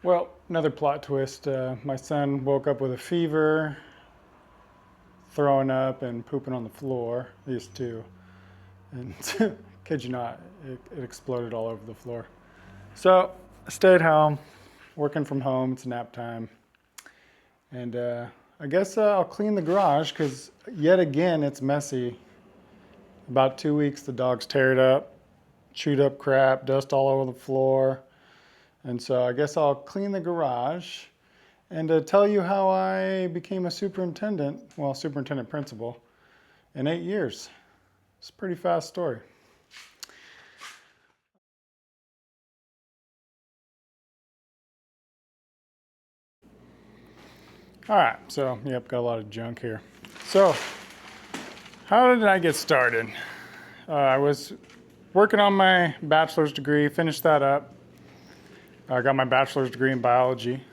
Well, another plot twist. My son woke up with a fever, throwing up and pooping on the floor, these two. And kid you not, it exploded all over the floor. So I stayed home, working from home. It's nap time. And I guess I'll clean the garage because yet again it's messy. About 2 weeks the dogs tear it up, chewed up crap, dust all over the floor. And so I guess I'll clean the garage and tell you how I became a superintendent, well, superintendent principal, in 8 years. It's a pretty fast story. All right, so yep, got a lot of junk here. So how did I get started? I was working on my bachelor's degree, finished that up. I got my bachelor's degree in biology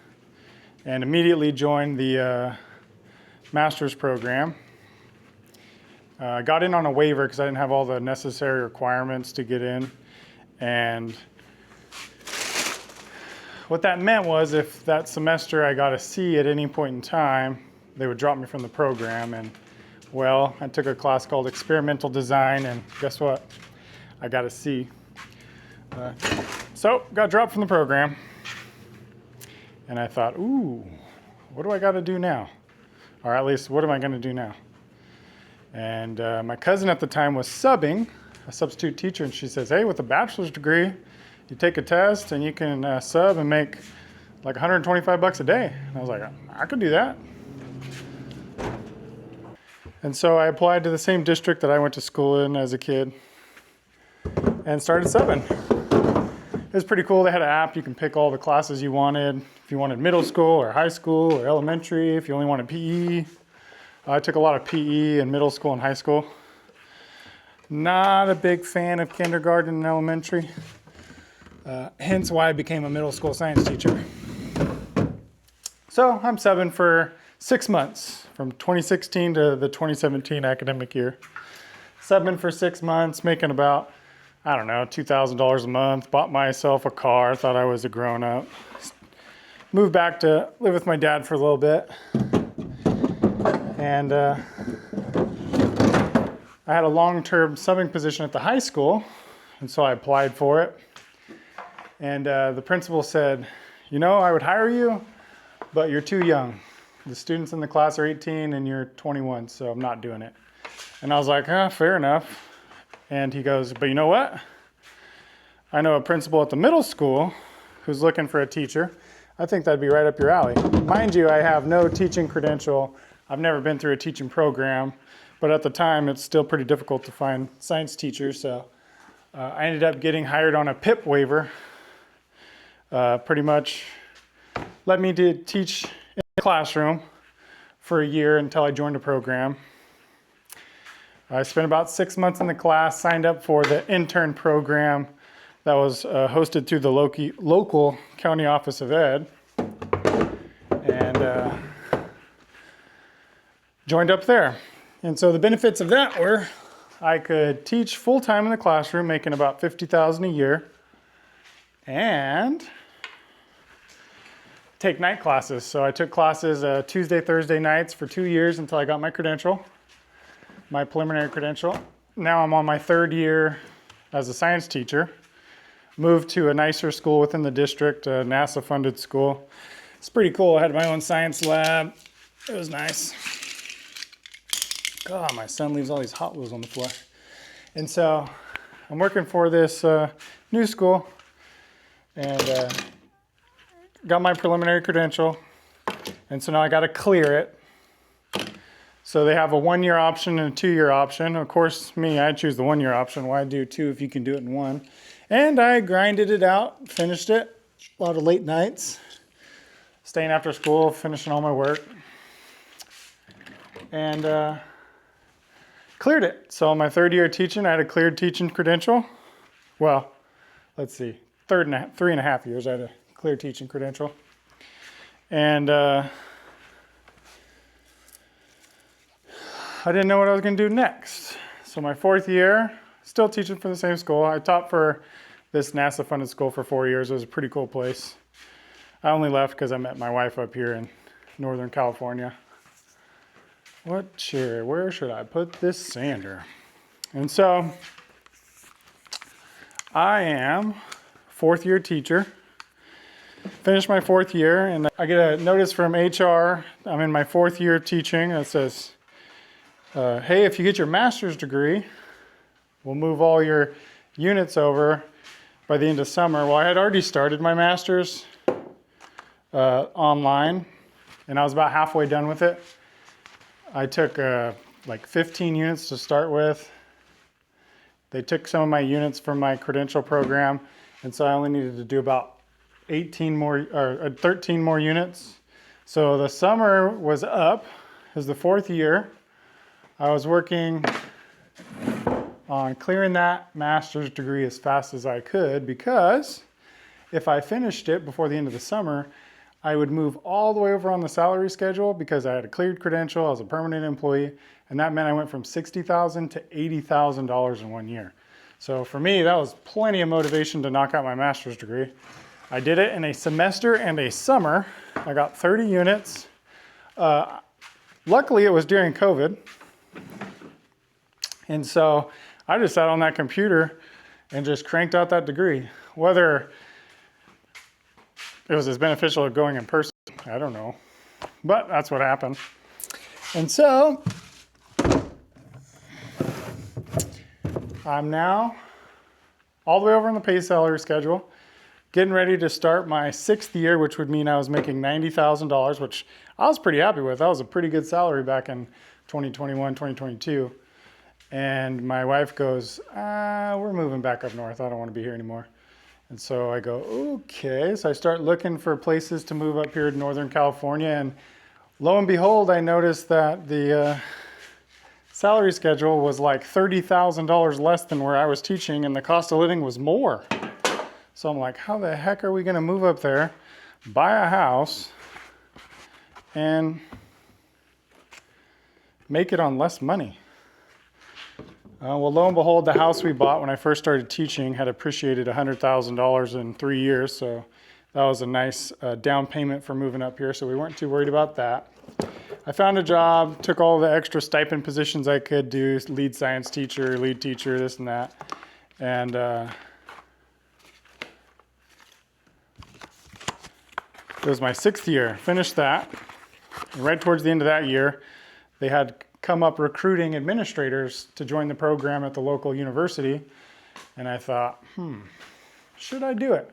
and immediately joined the master's program. I got in on a waiver because I didn't have all the necessary requirements to get in. And what that meant was if that semester I got a C at any point in time, they would drop me from the program. And well, I took a class called experimental design, and guess what? I got a C. So got dropped from the program. And I thought, ooh, what do I got to do now? Or at least, what am I going to do now? And my cousin at the time was subbing, a substitute teacher, and she says, hey, with a bachelor's degree, you take a test and you can sub and make like $125 a day. And I was like, I could do that. And so I applied to the same district that I went to school in as a kid and started subbing. It was pretty cool. They had an app. You can pick all the classes you wanted. If you wanted middle school or high school or elementary, if you only wanted PE. I took a lot of PE in middle school and high school. Not a big fan of kindergarten and elementary. Hence why I became a middle school science teacher. So I'm subbing for 6 months, from 2016 to the 2017 academic year. Subbing for 6 months, making about, I don't know, $2,000 a month. Bought myself a car, thought I was a grown-up. Moved back to live with my dad for a little bit. And I had a long-term subbing position at the high school, and so I applied for it. And the principal said, you know, I would hire you, but you're too young. The students in the class are 18 and you're 21, so I'm not doing it. And I was like, fair enough. And he goes, but you know what? I know a principal at the middle school who's looking for a teacher. I think that'd be right up your alley. Mind you, I have no teaching credential. I've never been through a teaching program, but at the time it's still pretty difficult to find science teachers. So I ended up getting hired on a PIP waiver. Pretty much let me teach in the classroom for a year until I joined a program. I spent about 6 months in the class, signed up for the intern program that was hosted through the local county office of ed, and joined up there. And so the benefits of that were I could teach full-time in the classroom, making about $50,000 a year, and take night classes. So I took classes Tuesday, Thursday nights for 2 years until I got my credential, my preliminary credential. Now I'm on my 3rd year as a science teacher. Moved to a nicer school within the district, a NASA-funded school. It's pretty cool. I had my own science lab. It was nice. God, my son leaves all these Hot Wheels on the floor. And so I'm working for this new school and got my preliminary credential. And so now I got to clear it. So they have a 1-year option and a 2-year option. Of course, me, I choose the 1-year option. Why do 2 if you can do it in 1? And I grinded it out, finished it. A lot of late nights, staying after school, finishing all my work. And cleared it. So my 3rd year teaching, I had a cleared teaching credential. Well, let's see, 3.5 years I had a clear teaching credential. And I didn't know what I was going to do next. So my 4th year, still teaching for the same school. I taught for this NASA-funded school for 4 years. It was a pretty cool place. I only left because I met my wife up here in Northern California. Where should I put this sander? And so I am fourth year teacher. Finished my fourth year and I get a notice from HR. I'm in my fourth year of teaching that says, hey, if you get your master's degree, we'll move all your units over by the end of summer. Well, I had already started my master's online and I was about halfway done with it. I took like 15 units to start with. They took some of my units from my credential program, and so I only needed to do about 13 more units. So the summer was up. It was the fourth year. I was working on clearing that master's degree as fast as I could, because if I finished it before the end of the summer, I would move all the way over on the salary schedule because I had a cleared credential, I was a permanent employee, and that meant I went from $60,000 to $80,000 in 1 year. So for me, that was plenty of motivation to knock out my master's degree. I did it in a semester and a summer. I got 30 units. Luckily, it was during COVID. And so I just sat on that computer and just cranked out that degree. Whether it was as beneficial as going in person, I don't know. But that's what happened. And so I'm now all the way over on the pay salary schedule, getting ready to start my 6th year, which would mean I was making $90,000, which I was pretty happy with. That was a pretty good salary back in 2021, 2022. And my wife goes, we're moving back up north. I don't want to be here anymore. And so I go, okay. So I start looking for places to move up here to Northern California. And lo and behold, I noticed that the salary schedule was like $30,000 less than where I was teaching, and the cost of living was more. So I'm like, how the heck are we going to move up there, buy a house, and make it on less money? Well, lo and behold, the house we bought when I first started teaching had appreciated $100,000 in 3 years. So that was a nice down payment for moving up here. So we weren't too worried about that. I found a job, took all the extra stipend positions I could do, lead science teacher, lead teacher, this and that. And it was my 6th year, finished that. And right towards the end of that year, they had come up recruiting administrators to join the program at the local university. And I thought, should I do it?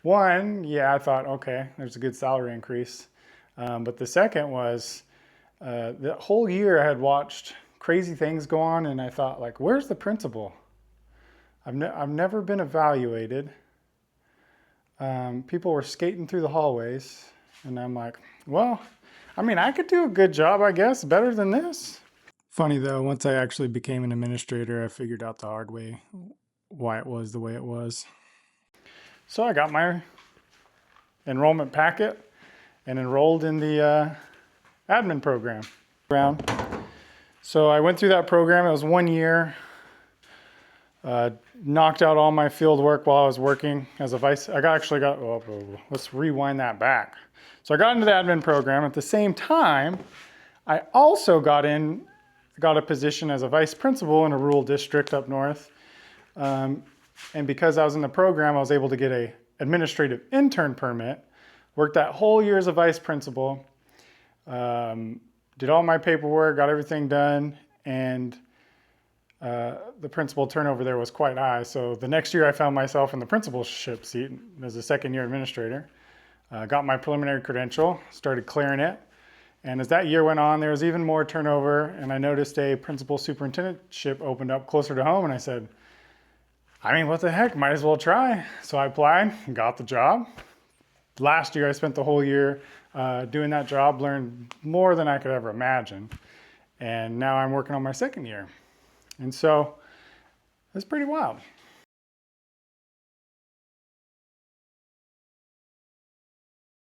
One, yeah, I thought, okay, there's a good salary increase. But the second was, the whole year I had watched crazy things go on, and I thought, like, where's the principal? I've never been evaluated. People were skating through the hallways, and I'm like, well, I mean, I could do a good job, I guess, better than this. Funny though, once I actually became an administrator, I figured out the hard way why it was the way it was. So I got my enrollment packet and enrolled in the admin program. So I went through that program. It was 1 year. Knocked out all my field work while I was working as a vice. Let's rewind that back. So I got into the admin program. At the same time, I also got a position as a vice principal in a rural district up north. And because I was in the program, I was able to get a administrative intern permit, worked that whole year as a vice principal, did all my paperwork, got everything done, and the principal turnover there was quite high. So the next year I found myself in the principalship seat as a 2nd year administrator. Got my preliminary credential, started clearing it. And as that year went on, there was even more turnover, and I noticed a principal superintendentship opened up closer to home, and I said, I mean, what the heck, might as well try. So I applied and got the job. Last year, I spent the whole year doing that job, learned more than I could ever imagine. And now I'm working on my 2nd year. And so it's pretty wild.